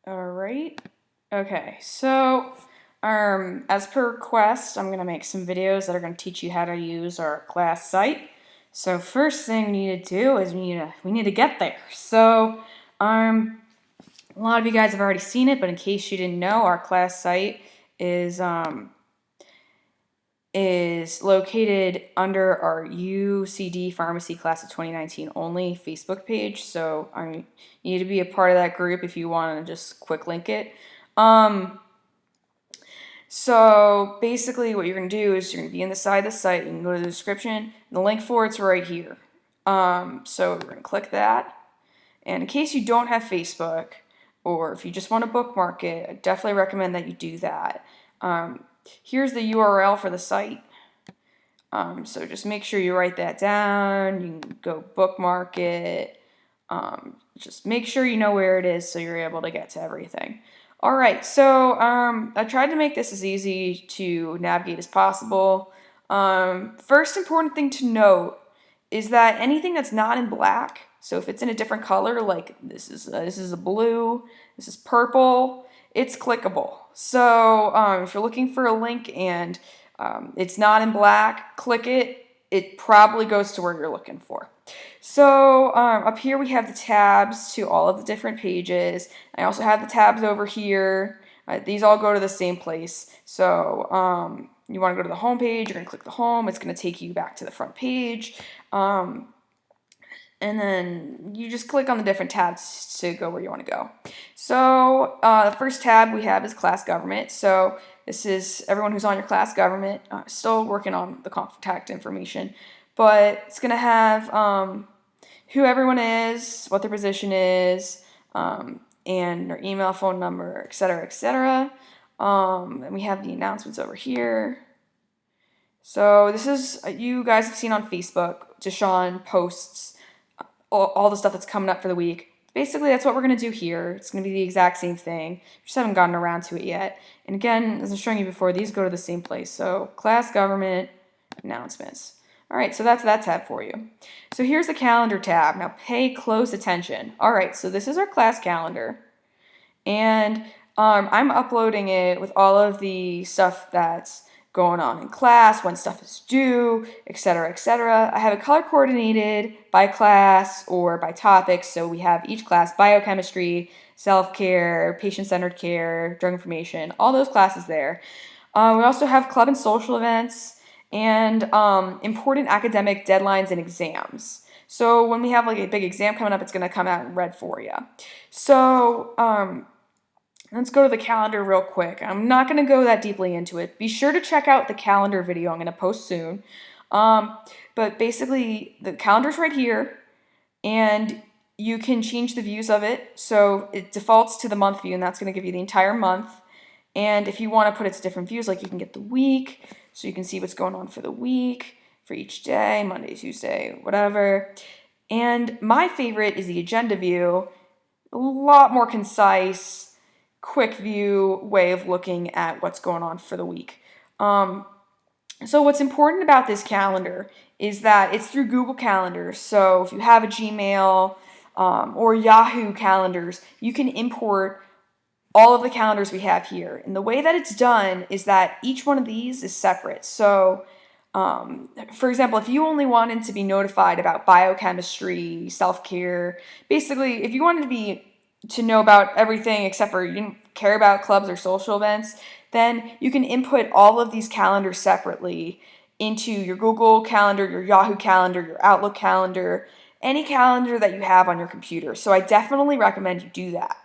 All right. Okay, so as per request, I'm gonna make some videos that are gonna teach you how to use our class site. So first thing we need to do is we need to get there. So a lot of you guys have already seen it, but in case you didn't know, our class site is located under our UCD Pharmacy Class of 2019 only Facebook page. So you need to be a part of that group if you want to just quick link it. So basically what you're going to do is you're going to be inside the site. You can go to the description. And the link for it's right here. So we're going to click that. And in case you don't have Facebook, or if you just want to bookmark it, I definitely recommend that you do that. Here's the URL for the site. So just make sure you write that down. You can go bookmark it. Just make sure you know where it is so you're able to get to everything. All right, so I tried to make this as easy to navigate as possible. First important thing to note is that anything that's not in black, so if it's in a different color, like this is a blue, this is purple, it's clickable. So if you're looking for a link and it's not in black, click it. It probably goes to where you're looking for. So up here we have the tabs to all of the different pages. I also have the tabs over here. These all go to the same place. So you want to go to the home page, you're going to click the home. It's going to take you back to the front page. And then you just click on the different tabs to go where you want to go. So the first tab we have is class government. So this is everyone who's on your class government. Still working on the contact information. But it's going to have who everyone is, what their position is, and their email, phone number, etc., etc. And we have the announcements over here. So this is, you guys have seen on Facebook, Deshaun posts all the stuff that's coming up for the week. Basically, that's what we're going to do here. It's going to be the exact same thing. We just haven't gotten around to it yet. And again, as I was showing you before, these go to the same place. So class government, announcements. All right, so that's that tab for you. So here's the calendar tab. Now pay close attention. All right, so this is our class calendar. And I'm uploading it with all of the stuff that's going on in class, when stuff is due, etc., etc. I have it color coordinated by class or by topics. So we have each class: biochemistry, self-care, patient-centered care, drug information, all those classes there. We also have club and social events and important academic deadlines and exams. So when we have like a big exam coming up, it's going to come out in red for you. So let's go to the calendar real quick. I'm not going to go that deeply into it. Be sure to check out the calendar video I'm going to post soon. But basically, the calendar's right here, and you can change the views of it. So it defaults to the month view, and that's going to give you the entire month. And if you want to put it to different views, like you can get the week, so you can see what's going on for the week, for each day, Monday, Tuesday, whatever. And my favorite is the agenda view. A lot more concise, quick view way of looking at what's going on for the week. So what's important about this calendar is that it's through Google Calendar. So if you have a Gmail or Yahoo calendars, you can import all of the calendars we have here. And the way that it's done is that each one of these is separate. So for example, if you only wanted to be notified about biochemistry, self-care, basically if you wanted to know about everything except for you didn't care about clubs or social events, then you can input all of these calendars separately into your Google Calendar, your Yahoo Calendar, your Outlook Calendar, any calendar that you have on your computer. So I definitely recommend you do that.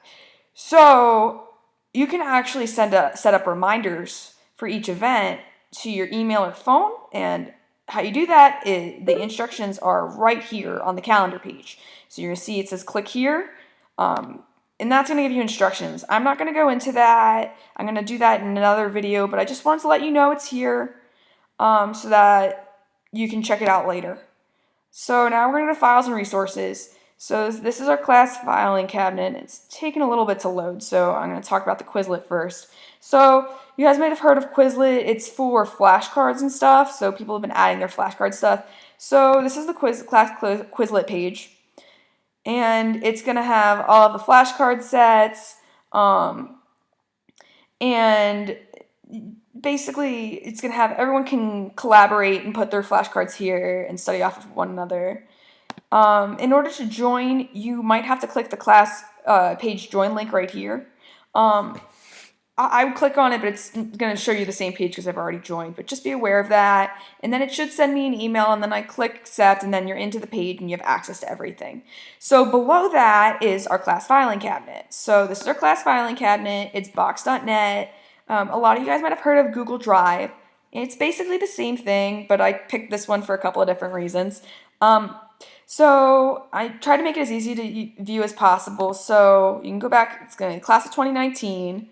So you can actually set up reminders for each event to your email or phone, and how you do that is the instructions are right here on the calendar page. So you're going to see it says click here, and that's going to give you instructions. I'm not going to go into that. I'm going to do that in another video, but I just wanted to let you know it's here so that you can check it out later. So now we're going to go to Files and Resources. So this is our class filing cabinet. It's taking a little bit to load, so I'm going to talk about the Quizlet first. So you guys might have heard of Quizlet. It's for flashcards and stuff, so people have been adding their flashcard stuff. So this is the class Quizlet page, and it's going to have all of the flashcard sets, And basically, it's going to have everyone can collaborate and put their flashcards here and study off of one another. In order to join, you might have to click the class page join link right here. I would click on it, but it's going to show you the same page because I've already joined. But just be aware of that. And then it should send me an email, and then I click accept, and then you're into the page, and you have access to everything. So below that is our class filing cabinet. So this is our class filing cabinet. It's box.net. A lot of you guys might have heard of Google Drive. It's basically the same thing, but I picked this one for a couple of different reasons. So I try to make it as easy to view as possible. So you can go back. It's going to be class of 2019.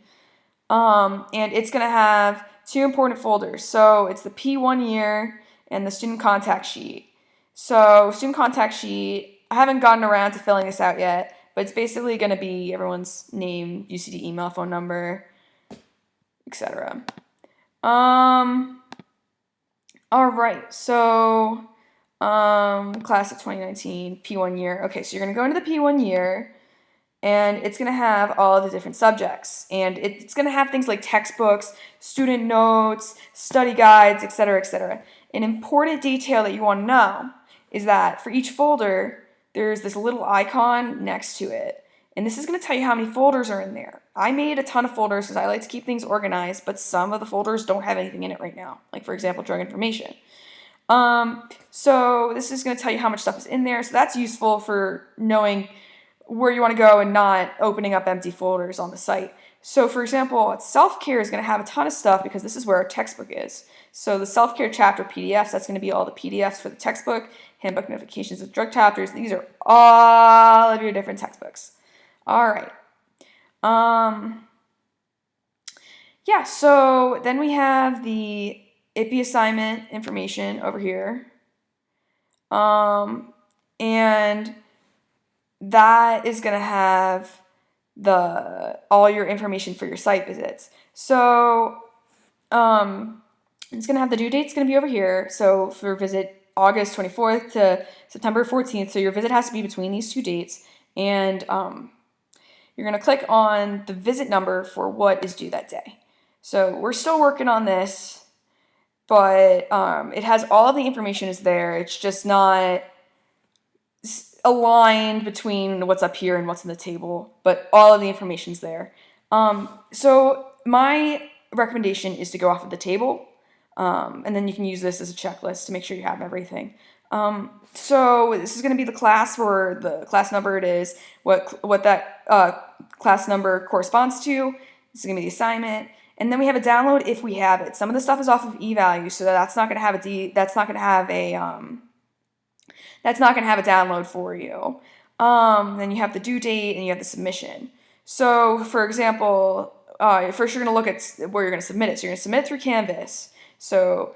And it's going to have two important folders. So it's the P1 year and the student contact sheet. So student contact sheet, I haven't gotten around to filling this out yet, but it's basically going to be everyone's name, UCD email, phone number, etc. All right, so class of 2019, P1 year. Okay, so you're going to go into the P1 year. And it's going to have all of the different subjects. And it's going to have things like textbooks, student notes, study guides, etc., etc. An important detail that you want to know is that for each folder, there's this little icon next to it. And this is going to tell you how many folders are in there. I made a ton of folders because I like to keep things organized, but some of the folders don't have anything in it right now. Like, for example, drug information. So this is going to tell you how much stuff is in there. So that's useful for knowing where you want to go and not opening up empty folders on the site. So for example, self-care is going to have a ton of stuff because this is where our textbook is. So the self-care chapter PDFs, that's going to be all the PDFs for the textbook, handbook notifications of drug chapters. These are all of your different textbooks. All right. Yeah, so then we have the IPI assignment information over here. And that is going to have all your information for your site visits. So it's going to have the due date's going to be over here. So for visit August 24th to September 14th, so your visit has to be between these two dates. And you're going to click on the visit number for what is due that day. So we're still working on this, but it has all of the information is there. It's just not aligned between what's up here and what's in the table, but all of the information's there. So my recommendation is to go off of the table, and then you can use this as a checklist to make sure you have everything. So this is going to be the class for the class number it is, what that class number corresponds to. This is going to be the assignment. And then we have a download if we have it. Some of the stuff is off of eValue, so that's not going to have that's not going to have a download for you. Then you have the due date and you have the submission. So, for example, first you're going to look at where you're going to submit it. So you're going to submit it through Canvas. So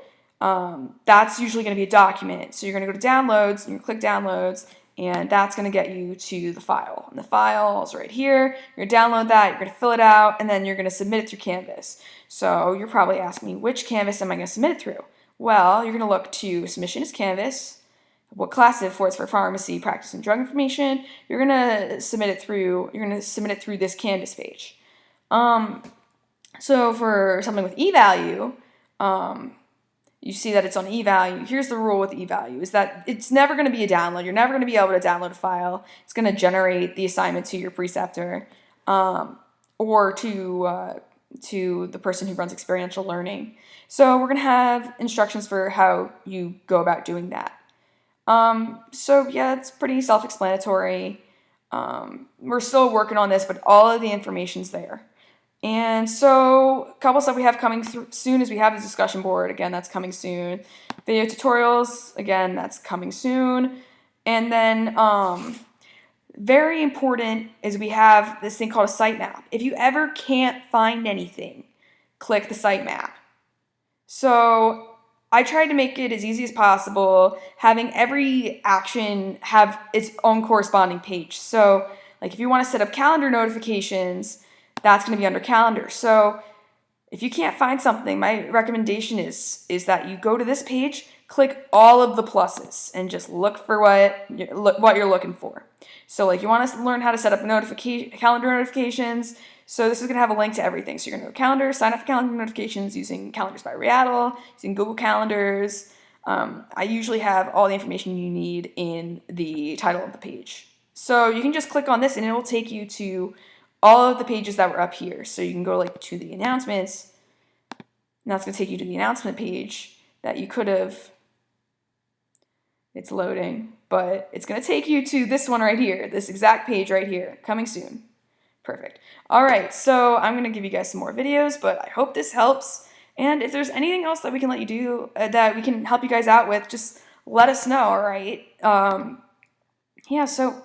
that's usually going to be a document. So you're going to go to Downloads and you click Downloads, and that's going to get you to the file. And the file is right here. You're going to download that, you're going to fill it out, and then you're going to submit it through Canvas. So you're probably asking me, which Canvas am I going to submit it through? Well, you're going to look to Submission is Canvas. What class is it for? It's for pharmacy, practice, and drug information. You're going to submit it through this Canvas page. So for something with eValue, you see that it's on eValue. Here's the rule with eValue, is that it's never going to be a download. You're never going to be able to download a file. It's going to generate the assignment to your preceptor or to the person who runs experiential learning. So we're going to have instructions for how you go about doing that. So yeah, it's pretty self-explanatory. We're still working on this, but all of the information's there. And so a couple stuff we have coming soon is we have the discussion board. Again, that's coming soon. Video tutorials, again, that's coming soon. And then very important is we have this thing called a sitemap. If you ever can't find anything, click the sitemap. So I tried to make it as easy as possible, having every action have its own corresponding page. So like if you want to set up calendar notifications, that's going to be under calendar. So if you can't find something, my recommendation is that you go to this page, click all of the pluses, and just look for what you're looking for. So like you want to learn how to set up calendar notifications, So this is going to have a link to everything. So you're going to go to calendar, sign up for calendar notifications using Calendars by Readdle, using Google Calendars. I usually have all the information you need in the title of the page. So you can just click on this and it will take you to all of the pages that were up here. So you can go like to the announcements, and that's going to take you to the announcement page that you could have. It's loading, but it's going to take you to this one right here, this exact page right here, coming soon. Perfect. All right, so I'm going to give you guys some more videos, but I hope this helps. And if there's anything else that we can let you do, that we can help you guys out with, just let us know, all right? Yeah, so